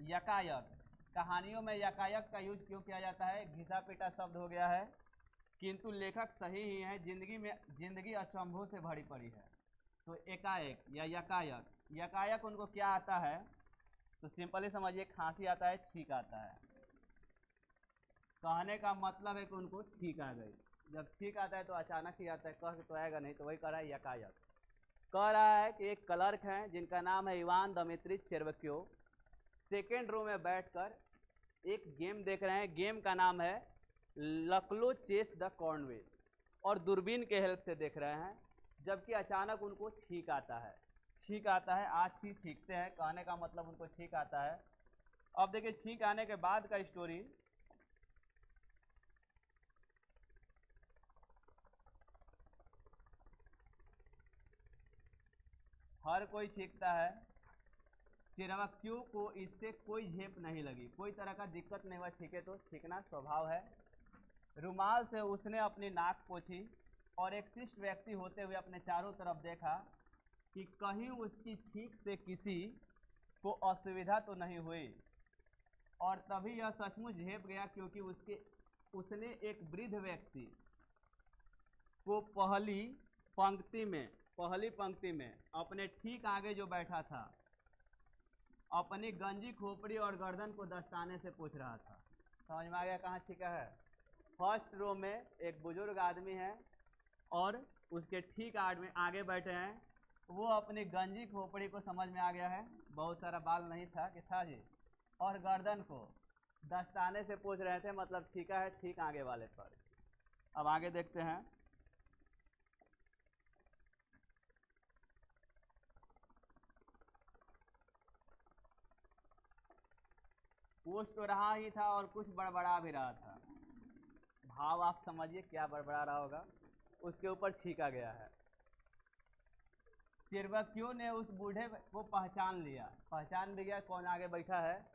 यकायक, कहानियों में यकायक का यूज क्यों किया जाता है, घिसा पीटा शब्द हो गया है। किंतु लेखक सही ही है, जिंदगी अचंभों से भरी पड़ी है। तो एकाएक या यकायक, यकायक उनको क्या आता है? तो सिंपली समझिए, खांसी आता है, छींक आता है। कहने का मतलब है कि उनको छींक आ गई। जब छींक आता है तो अचानक ही आता है, कह तो आएगा नहीं, तो वही कह रहा है यकायक। कह रहा है कि एक क्लर्क हैं जिनका नाम है इवान दमित्री चेरेवक्यो, सेकेंड रो में बैठकर एक गेम देख रहे हैं। गेम का नाम है लकलो चेस द कॉर्नवेल, और दूरबीन के हेल्प से देख रहे हैं। जबकि अचानक उनको छींक आता है, छींक आता है, आज छींकते हैं, कहने का मतलब उनको छींक आता है। अब देखिए, छींक आने के बाद का स्टोरी। हर कोई छींकता है, चेरेवक्यो को इससे कोई झेप नहीं लगी, कोई तरह का दिक्कत नहीं हुआ, छींके तो छींकना स्वभाव है। रुमाल से उसने अपनी नाक पोंछी और एक शिष्ट व्यक्ति होते हुए अपने चारों तरफ देखा कि कहीं उसकी छींक से किसी को असुविधा तो नहीं हुई। और तभी यह सचमुच झेप गया, क्योंकि उसने एक वृद्ध व्यक्ति को पहली पंक्ति में अपने ठीक आगे जो बैठा था, अपनी गंजी खोपड़ी और गर्दन को दस्ताने से पोंछ रहा था। समझ में आ गया कहाँ छींका है? फर्स्ट रो में एक बुजुर्ग आदमी है और उसके ठीक आगे बैठे हैं, वो अपनी गंजी खोपड़ी को, समझ में आ गया है, बहुत सारा बाल नहीं था कि था जी, और गर्दन को दस्ताने से पोंछ रहे थे, मतलब छींका है ठीक आगे वाले पर। अब आगे देखते हैं। पूछ तो रहा ही था और कुछ बड़बड़ा भी रहा था। भाव आप समझिए क्या बड़बड़ा रहा होगा। उसके ऊपर छींका गया है। चेरेवक्यो ने उस बूढ़े को पहचान लिया, पहचान भी गया कौन आगे बैठा है।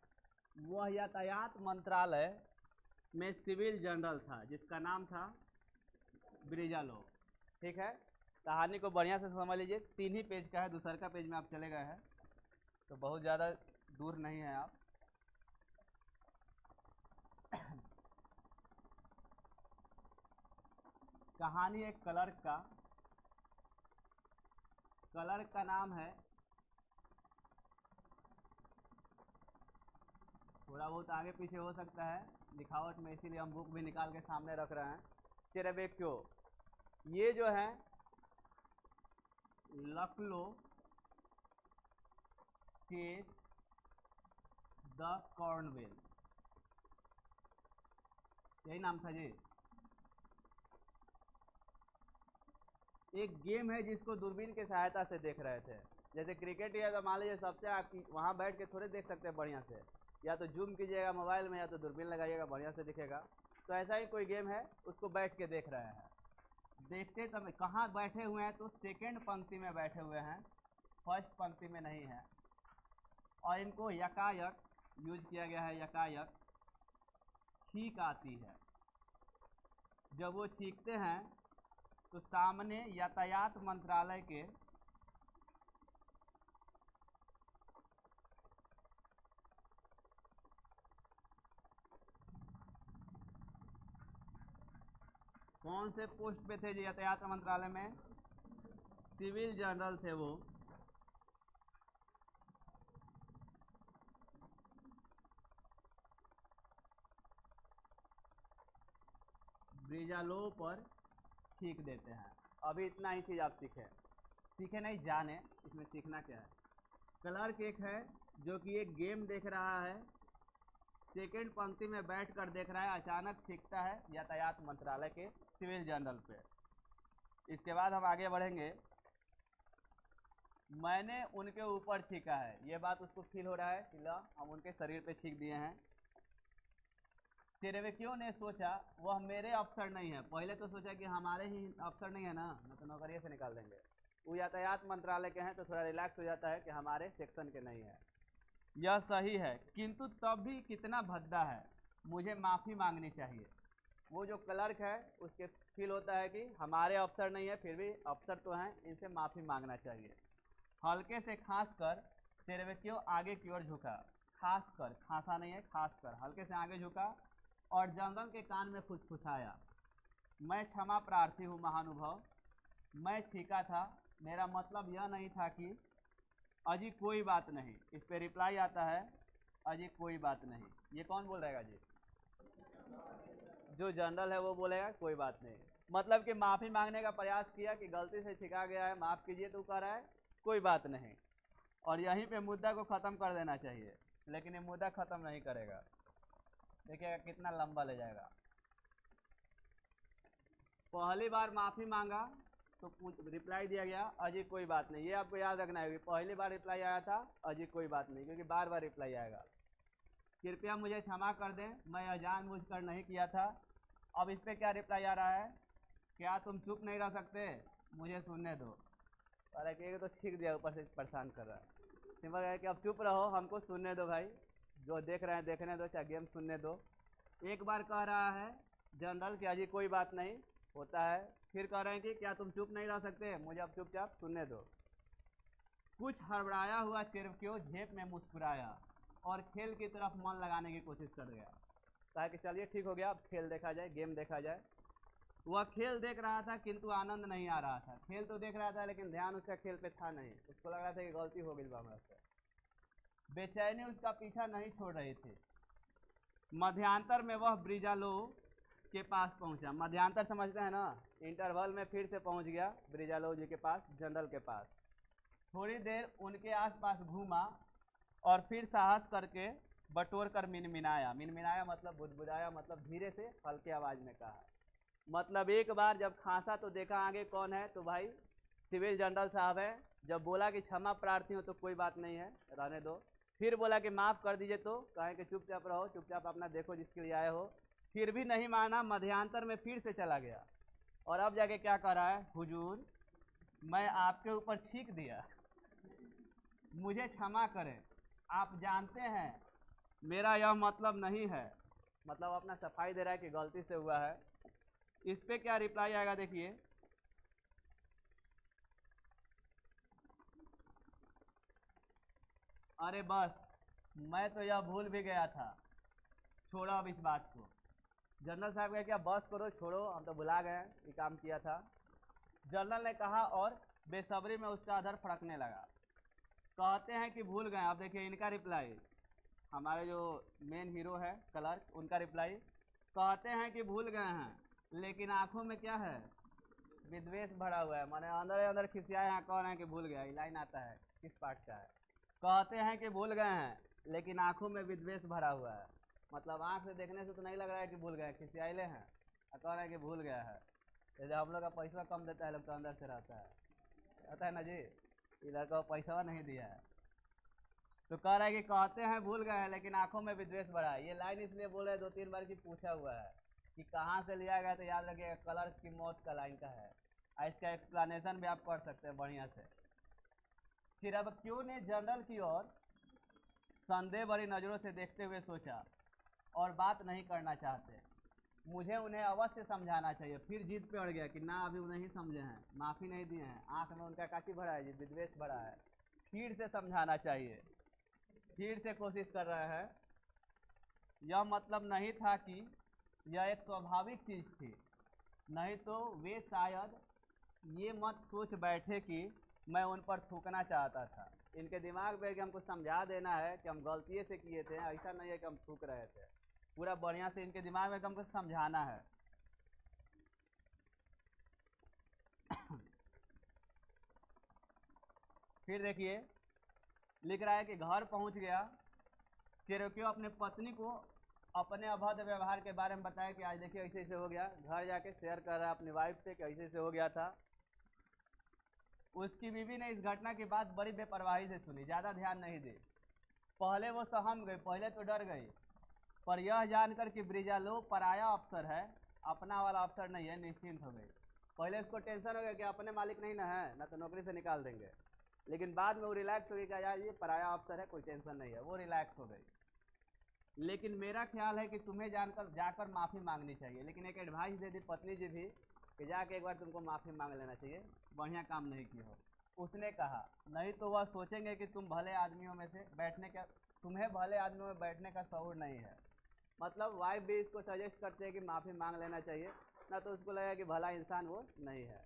वह यातायात मंत्रालय में सिविल जनरल था, जिसका नाम था ब्रिजालोव। ठीक है, कहानी को बढ़िया से समझ लीजिए। 3 ही पेज का है, दूसर का पेज में आप चले गए हैं तो बहुत ज़्यादा दूर नहीं है आप। कहानी एक क्लर्क का नाम है, थोड़ा बहुत आगे पीछे हो सकता है लिखावट में, इसीलिए हम बुक भी निकाल के सामने रख रहे हैं। चेरेवक्यो, ये जो है लकलो चेस द कॉर्नवेल, यही नाम था जी। एक गेम है जिसको दूरबीन की सहायता से देख रहे थे। जैसे क्रिकेट या तो मान लीजिए सबसे, आप वहाँ बैठ के थोड़े देख सकते हैं बढ़िया से, या तो जूम कीजिएगा मोबाइल में या तो दूरबीन लगाइएगा, बढ़िया से दिखेगा। तो ऐसा ही कोई गेम है, उसको बैठ के देख रहे हैं। देखते समय कहाँ बैठे हुए हैं? तो सेकेंड पंक्ति में बैठे हुए हैं, फर्स्ट पंक्ति में नहीं है। और इनको यकायक यूज किया गया है, यकायक। छींक आती है, जब वो छींकते हैं तो सामने यातायात मंत्रालय के कौन से पोस्ट पे थे जी यातायात मंत्रालय में? सिविल जनरल थे वो। ब्रिजालोव पर सीख देते हैं। अभी इतना ही चीज़ आप सीखे नहीं, जाने इसमें सीखना क्या है। क्लर्क एक है जो कि एक गेम देख रहा है, सेकेंड पंक्ति में बैठकर देख रहा है, अचानक छींकता है यातायात मंत्रालय के सिविल जनरल पे। इसके बाद हम आगे बढ़ेंगे। मैंने उनके ऊपर छींका है, ये बात उसको फील हो रहा है कि ला हम उनके शरीर पे छींक दिए हैं। चेरेवक्यो ने सोचा वह मेरे अफसर नहीं है। पहले तो सोचा कि हमारे ही अफसर नहीं है ना, तो नौकरी से निकाल देंगे। वो यातायात मंत्रालय के हैं तो थोड़ा रिलैक्स हो जाता है कि हमारे सेक्शन के नहीं है। यह सही है, किंतु तब भी कितना भद्दा है, मुझे माफ़ी मांगनी चाहिए। वो जो क्लर्क है उसके फील होता है कि हमारे अफसर नहीं है, फिर भी अफसर तो हैं, इनसे माफ़ी मांगना चाहिए। हल्के से खांस कर चेरेवक्यो आगे की ओर झुका, खास कर, खांसा नहीं है, खास कर, हल्के से आगे झुका और जनरल के कान में फुसफुसाया, मैं क्षमा प्रार्थी हूँ महानुभाव, मैं छीका था, मेरा मतलब यह नहीं था कि अजी कोई बात नहीं। इस पे रिप्लाई आता है अजी कोई बात नहीं। ये कौन बोल रहेगा जी? जो जनरल है वो बोलेगा कोई बात नहीं। मतलब कि माफ़ी मांगने का प्रयास किया कि गलती से छिका गया है, माफ़ कीजिए, तो कह रहा है कोई बात नहीं, और यहीं पे मुद्दा को ख़त्म कर देना चाहिए, लेकिन ये मुद्दा ख़त्म नहीं करेगा। देखिएगा कितना लंबा ले जाएगा। पहली बार माफ़ी मांगा तो रिप्लाई दिया गया अजी कोई बात नहीं। ये आपको याद रखना है कि पहली बार रिप्लाई आया था अजी कोई बात नहीं, क्योंकि बार बार रिप्लाई आएगा। कृपया मुझे क्षमा कर दें, मैं यह जानबूझकर नहीं किया था। अब इस पर क्या रिप्लाई आ रहा है? क्या तुम चुप नहीं रह सकते, मुझे सुनने दो। अरे कि तो छींक दिया, ऊपर से परेशान कर रहा है। सिंपल है कि अब चुप रहो, हमको सुनने दो भाई, जो देख रहे हैं देखने दो, चाहे गेम सुनने दो। एक बार कह रहा है जनरल कि अजी कोई बात नहीं होता है, फिर कह रहे हैं कि क्या तुम चुप नहीं रह सकते, मुझे अब चुपचाप सुनने दो। कुछ हड़बड़ाया हुआ चिरक्यो झेप में मुस्कुराया और खेल की तरफ मन लगाने की कोशिश कर गया। कहा कि चलिए ठीक हो गया, अब खेल देखा जाए, गेम देखा जाए। वह खेल देख रहा था किंतु आनंद नहीं आ रहा था। खेल तो देख रहा था लेकिन ध्यान उसका खेल पे था नहीं। उसको लग रहा था कि गलती हो गई हमारा से। बेचैनी उसका पीछा नहीं छोड़ रही थी। मध्यांतर में वह ब्रिजालो के पास पहुंचा। मध्यांतर समझते हैं ना? इंटरवल में फिर से पहुंच गया ब्रिजालो जी के पास, जनरल के पास। थोड़ी देर उनके आसपास घूमा और फिर साहस करके बटोर कर मिनमिनाया। मिनमिनाया मतलब बुदबुदाया, मतलब धीरे से हल्के आवाज में कहा। मतलब एक बार जब खांसा तो देखा आगे कौन है, तो भाई सिविल जनरल साहब है। जब बोला कि क्षमा प्रार्थी हो तो कोई बात नहीं है, रहने दो। फिर बोला कि माफ़ कर दीजिए, तो कहें कि चुपचाप रहो, चुपचाप अपना देखो जिसके लिए आए हो। फिर भी नहीं माना, मध्यांतर में फिर से चला गया। और अब जाके क्या कर रहा है? हुजूर, मैं आपके ऊपर छींक दिया, मुझे क्षमा करें, आप जानते हैं मेरा यह मतलब नहीं है। मतलब अपना सफाई दे रहा है कि गलती से हुआ है। इस पे क्या रिप्लाई आएगा देखिए। अरे बस, मैं तो यह भूल भी गया था, छोड़ो अब इस बात को। जनरल साहब कहे क्या बस करो, छोड़ो, हम तो भुला गए ये काम किया था। जनरल ने कहा और बेसब्री में उसका अधर फड़कने लगा। कहते हैं कि भूल गए। अब देखिए इनका रिप्लाई, हमारे जो मेन हीरो है क्लर्क, उनका रिप्लाई। कहते हैं कि भूल गए हैं, लेकिन आंखों में क्या है? विद्वेष भरा हुआ है। माने अंदर अंदर खिसियाए हैं, कह रहे हैं कि भूल गया। ये लाइन आता है, किस पार्ट का है? कहते हैं कि भूल गए हैं, लेकिन आंखों में विद्वेष भरा हुआ है। मतलब आंख से देखने से तो नहीं लग रहा है कि भूल गए, खिसियाले हैं और कह रहे हैं कि भूल गया है। जैसे हम लोग का पैसा कम देता है लोग, तो अंदर से रहता है ना जी, इधर का पैसा नहीं दिया है, तो कह रहा है कि कहते हैं भूल गए हैं लेकिन आंखों में विद्वेष भरा है। ये लाइन इसलिए बोल रहे हैं 2-3 बार की पूछा हुआ है कि कहाँ से लिया गया, तो याद रखिएगा क्लर्क की मौत का लाइन का है। और इसका एक्सप्लेनेशन भी आप कर सकते हैं बढ़िया से। चिरबक्यो ने जनरल की ओर संदेह भरी नज़रों से देखते हुए सोचा, और बात नहीं करना चाहते, मुझे उन्हें अवश्य समझाना चाहिए। फिर जिद पे अड़ गया कि ना, अभी नहीं समझे हैं, माफ़ी नहीं दिए हैं, आंख में उनका काकी भरा है जी, विद्वेष भरा है, फिर से समझाना चाहिए। फिर से कोशिश कर रहे हैं। यह मतलब नहीं था कि यह एक स्वाभाविक चीज़ थी, नहीं तो वे शायद ये मत सोच बैठे कि मैं उन पर थूकना चाहता था। इनके दिमाग में कि हमको समझा देना है कि हम गलती से किए थे, ऐसा नहीं है कि हम थूक रहे थे। पूरा बढ़िया से इनके दिमाग में हमको समझाना है। फिर देखिए लिख रहा है कि घर पहुंच गया। चिरक्यो अपने पत्नी को अपने अभद्र व्यवहार के बारे में बताया कि आज देखिए ऐसे ऐसे हो गया। घर जाके शेयर कर रहा है अपनी वाइफ से कि ऐसे ऐसे हो गया था। उसकी बीवी ने इस घटना की बात बड़ी बेपरवाही से सुनी, ज़्यादा ध्यान नहीं दी। पहले वो सहम गई, पहले तो डर गई, पर यह जानकर कि ब्रिजालो पराया अफसर है, अपना वाला अफसर नहीं है, निश्चिंत हो गई। पहले उसको टेंशन हो गया कि अपने मालिक नहीं ना है, ना तो नौकरी से निकाल देंगे, लेकिन बाद में वो रिलैक्स हो गई कि यार ये पराया अफसर है, कोई टेंशन नहीं है, वो रिलैक्स हो गई। लेकिन मेरा ख्याल है कि तुम्हें जानकर जाकर माफ़ी मांगनी चाहिए। लेकिन एक एडवाइस दे दी पत्नी जी भी कि जाके एक बार तुमको माफ़ी मांग लेना चाहिए, बढ़िया काम नहीं की हो। उसने कहा नहीं तो वह सोचेंगे कि तुम्हें भले आदमियों में बैठने का शऊर नहीं है। मतलब वाइफ भी इसको सजेस्ट करते हैं कि माफ़ी मांग लेना चाहिए, ना तो उसको लगेगा कि भला इंसान वो नहीं है।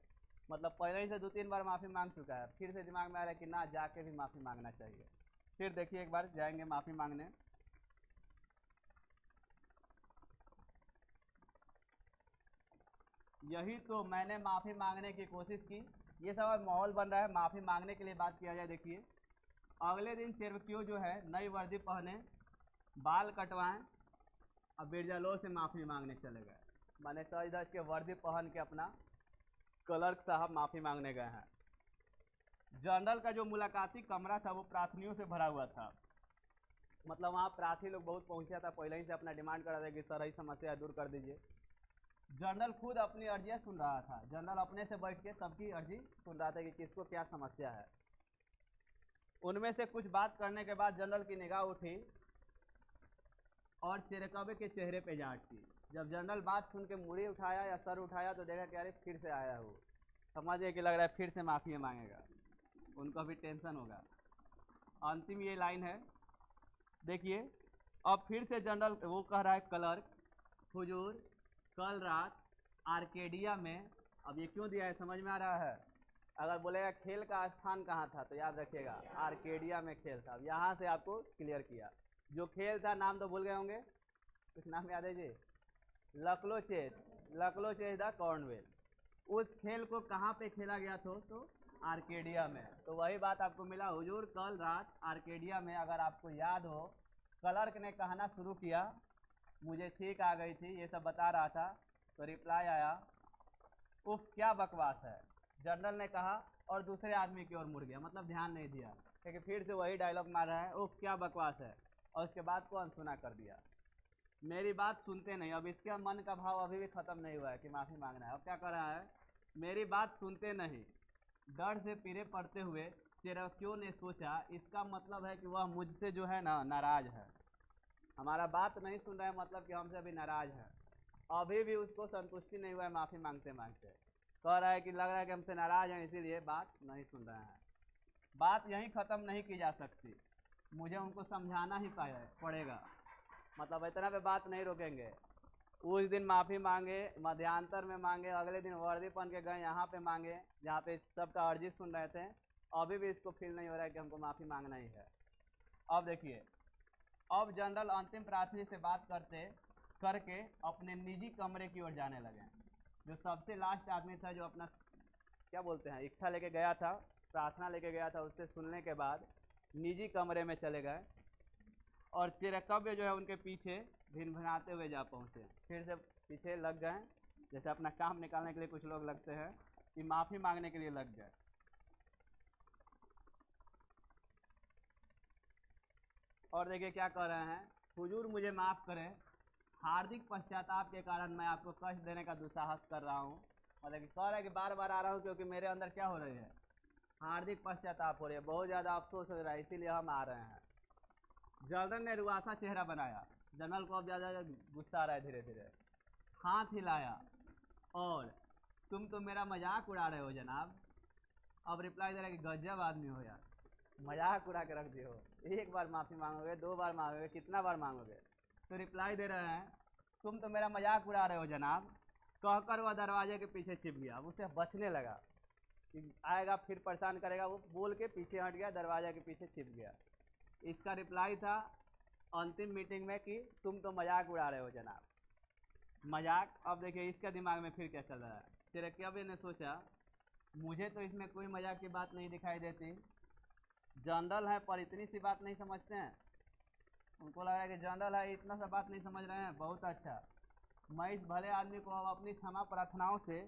मतलब पहले ही से 2-3 बार माफ़ी मांग चुका है, फिर से दिमाग में आ रहा है कि ना जाके भी माफ़ी मांगना चाहिए। फिर देखिए एक बार जाएंगे माफ़ी मांगने। यही तो मैंने माफ़ी मांगने की कोशिश की। ये सब माहौल बन रहा है, माफ़ी मांगने के लिए बात किया जाए। देखिए अगले दिन चिरक्यू जो है नई वर्दी पहने, बाल कटवाएं, अब बिरजलों से माफ़ी मांगने चले गए। मैंने सज धज के वर्दी पहन के अपना क्लर्क साहब माफ़ी मांगने गए हैं। जनरल का जो मुलाकाती कमरा था वो प्रार्थियों से भरा हुआ था। मतलब वहाँ प्रार्थी लोग बहुत पहुँचा था, पहले ही से अपना डिमांड कर रहे थे कि सर ही समस्या दूर कर दीजिए। जनरल खुद अपनी अर्जियाँ सुन रहा था। जनरल अपने से बैठ के सबकी अर्जी सुन रहा था कि किसको क्या समस्या है। उनमें से कुछ बात करने के बाद जनरल की निगाह उठी और चिरकबे के चेहरे पे जांच की। जब जनरल बात सुन के मुड़ी उठाया या सर उठाया तो देखा कि अरे फिर से आया हो। समझिए कि लग रहा है फिर से माफ़ी मांगेगा, उनको भी टेंशन होगा। अंतिम ये लाइन है, देखिए अब फिर से जनरल वो कह रहा है क्लर्क, हुजूर कल रात आर्केडिया में, अब ये क्यों दिया है समझ में आ रहा है। अगर बोलेगा खेल का स्थान कहाँ था तो याद रखिएगा आर्केडिया में खेल था। यहाँ से आपको क्लियर किया। जो खेल था नाम तो भूल गए होंगे, कुछ नाम याद है जी, लकलो चेस, लकलो चेस द कॉर्नवेल। उस खेल को कहाँ पे खेला गया था तो आर्केडिया में। तो वही बात आपको मिला, हुजूर कल रात आर्केडिया में। अगर आपको याद हो क्लर्क ने कहना शुरू किया, मुझे छींक आ गई थी, ये सब बता रहा था, तो रिप्लाई आया उफ क्या बकवास है। जनरल ने कहा और दूसरे आदमी की ओर मुड़ गया, मतलब ध्यान नहीं दिया, क्योंकि फिर से वही डायलॉग मार रहा है उफ क्या बकवास है, और उसके बाद को अनसुना कर दिया। मेरी बात सुनते नहीं। अब इसके मन का भाव अभी भी ख़त्म नहीं हुआ है कि माफ़ी मांगना है। अब क्या कर रहा है, मेरी बात सुनते नहीं। डर से पीछे पड़ते हुए चिरक्यू ने सोचा इसका मतलब है कि वह मुझसे जो है ना नाराज़ है। हमारा बात नहीं सुन रहा है, मतलब कि हमसे अभी नाराज़ है। अभी भी उसको संतुष्टि नहीं हुआ है माफ़ी मांगते मांगते। कह रहा है कि लग रहा है कि हमसे नाराज़ हैं, इसीलिए बात नहीं सुन रहे हैं। बात यहीं ख़त्म नहीं की जा सकती, मुझे उनको समझाना ही पड़ेगा। मतलब इतना पे बात नहीं रोकेंगे। उस दिन माफ़ी मांगे, मध्यांतर में मांगे, अगले दिन वर्दी पहन के गए यहाँ पे मांगे जहाँ पे सबका अर्जी सुन रहे थे। अभी भी इसको फील नहीं हो रहा है कि हमको माफ़ी मांगना ही है। अब देखिए, अब जनरल अंतिम प्रार्थी से बात करके अपने निजी कमरे की ओर जाने लगे। जो सबसे लास्ट आदमी था, जो अपना क्या बोलते हैं इच्छा लेके गया था, प्रार्थना लेके गया था, उससे सुनने के बाद निजी कमरे में चले गए और चिरकव्य जो है उनके पीछे भिनभिनाते हुए जा पहुँचे। फिर से पीछे लग गए, जैसे अपना काम निकालने के लिए कुछ लोग लगते हैं, कि माफ़ी मांगने के लिए लग गए। और देखिए क्या कह रहे हैं, हुजूर मुझे माफ़ करें, हार्दिक पश्चाताप के कारण मैं आपको कष्ट देने का दुस्साहस कर रहा हूँ। मतलब कि कह रहा है कि बार बार आ रहा हूँ क्योंकि मेरे अंदर क्या हो रही है, हार्दिक पश्चाताप हो रही है, बहुत ज़्यादा अफसोस हो रहा है, इसीलिए हम आ रहे हैं। जनरल ने रुआसा चेहरा बनाया। जनरल को अब ज़्यादा गुस्सा आ रहा है धीरे धीरे। हाथ हिलाया और तुम तो मेरा मजाक उड़ा रहे हो जनाब। अब रिप्लाई दे रहा है कि गजब आदमी हो यार, मजाक उड़ा के रख दिए हो। एक बार माफ़ी मांगोगे, 2 बार मांगोगे, कितना बार मांगोगे। तो रिप्लाई दे रहे हैं तुम तो मेरा मजाक उड़ा रहे हो जनाब। कहकर वह दरवाजे के पीछे छिप गया। अब उसे बचने लगा कि आएगा फिर परेशान करेगा, वो बोल के पीछे हट गया, दरवाजे के पीछे छिप गया। इसका रिप्लाई था अंतिम मीटिंग में कि तुम तो मजाक उड़ा रहे हो जनाब, मजाक। अब देखिए इसका दिमाग में फिर क्या चल रहा है। चिरक्यव्य ने सोचा मुझे तो इसमें कोई मजाक की बात नहीं दिखाई देती, जनरल है पर इतनी सी बात नहीं समझते हैं। उनको लग रहा है कि जनरल है इतना सा बात नहीं समझ रहे हैं, बहुत अच्छा। मैं इस भले आदमी को अब अपनी क्षमा प्रार्थनाओं से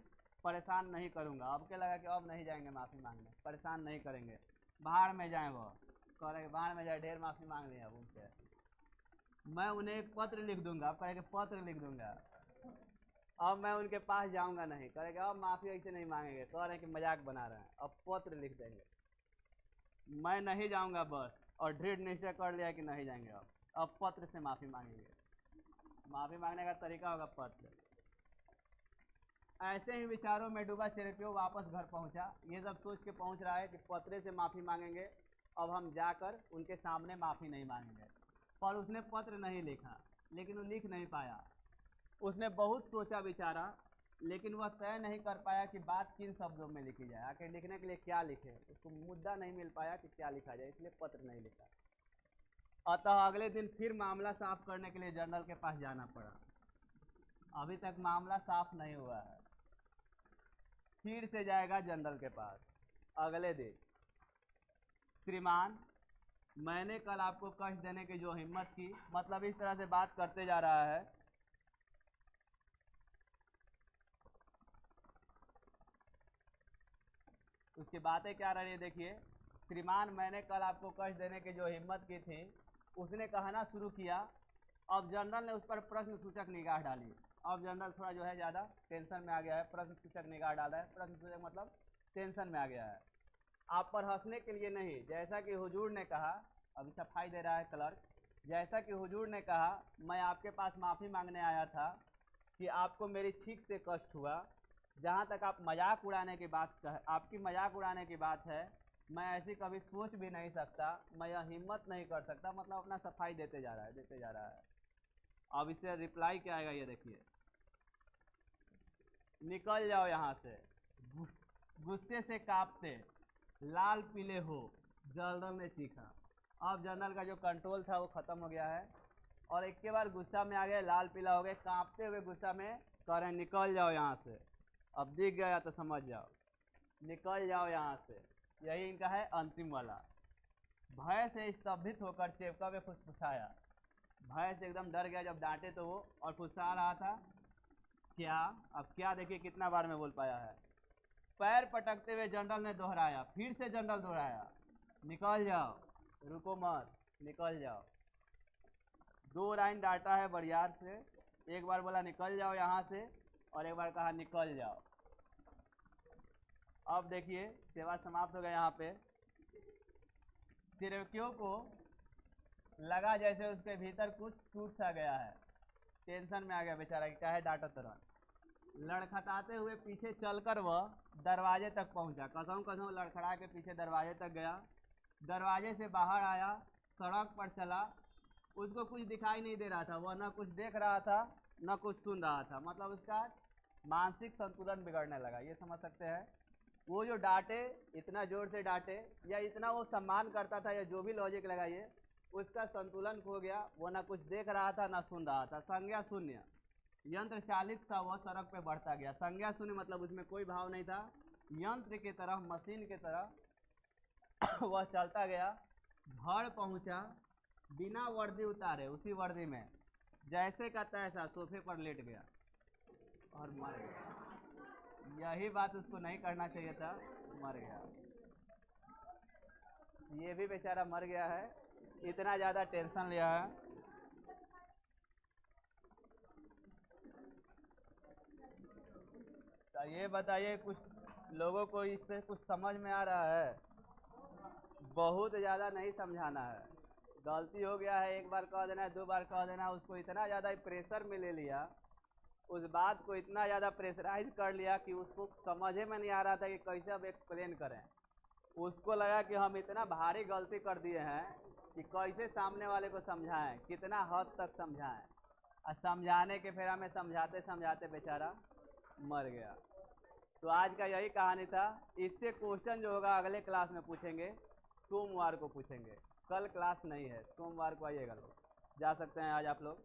परेशान नहीं करूंगा। अब क्या लगा कि अब नहीं जाएंगे माफ़ी मांगने, परेशान नहीं करेंगे, बाहर में जाएं। वो कह रहे कि बाहर में जाए, ढेर माफ़ी मांग ली अब उनसे, मैं उन्हें एक पत्र लिख दूंगा। अब कहेंगे पत्र लिख दूंगा, अब मैं उनके पास जाऊंगा नहीं। कहेंगे अब माफ़ी ऐसे नहीं मांगेंगे, कह रहे हैं कि मजाक बना रहे हैं, अब पत्र लिख देंगे। मैं नहीं जाऊंगा बस, और दृढ़ निश्चय कर लिया कि नहीं जाएंगे। अब पत्र से माफ़ी मांगेंगे। माफ़ी मांगने का तरीका होगा पत्र। ऐसे ही विचारों में डूबा चिरक्यू वापस घर पहुंचा। ये सब सोच के पहुंच रहा है कि पत्र से माफ़ी मांगेंगे, अब हम जाकर उनके सामने माफ़ी नहीं मांगेंगे। पर उसने पत्र नहीं लिखा, लेकिन वो लिख नहीं पाया। उसने बहुत सोचा विचारा, लेकिन वह तय नहीं कर पाया कि बात किन शब्दों में लिखी जाए, आखिर लिखने के लिए क्या लिखे, उसको मुद्दा नहीं मिल पाया कि क्या लिखा जाए, इसलिए पत्र नहीं लिखा। अतः अगले दिन फिर मामला साफ करने के लिए जनरल के पास जाना पड़ा। अभी तक मामला साफ नहीं हुआ है, फिर से जाएगा जनरल के पास अगले दिन। श्रीमान, मैंने कल आपको कष्ट देने की जो हिम्मत की, मतलब इस तरह से बात करते जा रहा है। उसकी बातें क्या रही है देखिए। श्रीमान, मैंने कल आपको कष्ट देने की जो हिम्मत की थी, उसने कहना शुरू किया। अब जनरल ने उस पर प्रश्न सूचक निगाह डाली। अब जनरल थोड़ा जो है ज़्यादा टेंशन में आ गया है, प्रश्न सूचक निगाह डाला है। प्रश्न सूचक मतलब टेंशन में आ गया है। आप पर हंसने के लिए नहीं, जैसा कि हुजूर ने कहा, अभी सफाई दे रहा है क्लर्क, जैसा कि हुजूर ने कहा, मैं आपके पास माफ़ी मांगने आया था कि आपको मेरी छींक से कष्ट हुआ। जहाँ तक आप मजाक उड़ाने की बात आपकी मजाक उड़ाने की बात है, मैं ऐसी कभी सोच भी नहीं सकता, मैं यह हिम्मत नहीं कर सकता। मतलब अपना सफाई देते जा रहा है। अब इसे रिप्लाई क्या आएगा ये देखिए। निकल जाओ यहाँ से, गुस्से से कांपते लाल पीले हो, जनरल ने चीखा। अब जनरल का जो कंट्रोल था वो खत्म हो गया है और एक के बार गुस्सा में आ गए, लाल पीला हो गए, कांपते हुए गुस्सा में कह रहे हैं निकल जाओ यहाँ से। अब दिख गया तो समझ जाओ, निकल जाओ यहाँ से। यही इनका है अंतिम वाला। भय से स्तंभित होकर चेपका में फुसफुसाया। भय से एकदम डर गया जब डांटे तो वो, और फुसफुसा रहा था क्या। अब क्या देखिए कितना बार में बोल पाया है। पैर पटकते हुए जनरल ने दोहराया, फिर से जनरल दोहराया, निकल जाओ, रुको मत, निकल जाओ। 2 लाइन डांटा है बरियार से। एक बार बोला निकल जाओ यहाँ से और एक बार कहा निकल जाओ। अब देखिए सेवा समाप्त हो गया। यहाँ पे चिरकियों को लगा जैसे उसके भीतर कुछ टूट सा गया है। टेंशन में आ गया बेचारा कि क्या है डांटा तरह। लड़खड़ाते हुए पीछे चलकर वह दरवाजे तक पहुंचा। कसम कसम लड़खड़ा के पीछे दरवाजे तक गया। दरवाजे से बाहर आया, सड़क पर चला। उसको कुछ दिखाई नहीं दे रहा था, वह न कुछ देख रहा था न कुछ सुन रहा था। मतलब उसका मानसिक संतुलन बिगड़ने लगा, ये समझ सकते हैं। वो जो डांटे, इतना जोर से डांटे या इतना वो सम्मान करता था या जो भी लॉजिक लगाइए, उसका संतुलन खो गया। वो ना कुछ देख रहा था ना सुन रहा था, संज्ञा शून्य। यंत्र चालित सा वह सड़क पे बढ़ता गया। संज्ञा शून्य मतलब उसमें कोई भाव नहीं था। यंत्र की तरह, मशीन की तरह वह चलता गया। घर पहुंचा, बिना वर्दी उतारे उसी वर्दी में जैसे का तैसा सोफे पर लेट गया और मर गया। यही बात उसको नहीं करना चाहिए था, मर गया। ये भी बेचारा मर गया है, इतना ज़्यादा टेंशन लिया है। तो ये बताइए कुछ लोगों को इससे कुछ समझ में आ रहा है? बहुत ज़्यादा नहीं समझाना है। गलती हो गया है, एक बार कह देना है, 2 बार कह देना। उसको इतना ज़्यादा प्रेशर में ले लिया, उस बात को इतना ज़्यादा प्रेशराइज कर लिया कि उसको समझे में नहीं आ रहा था कि कैसे अब एक्सप्लेन करें। उसको लगा कि हम इतना भारी गलती कर दिए हैं कि कैसे सामने वाले को समझाएं, कितना हद तक समझाएं। और समझाने के फेरा में समझाते समझाते बेचारा मर गया। तो आज का यही कहानी था। इससे क्वेश्चन जो होगा अगले क्लास में पूछेंगे, सोमवार को पूछेंगे। कल क्लास नहीं है, सोमवार को आइएगा लोग। जा सकते हैं आज आप लोग।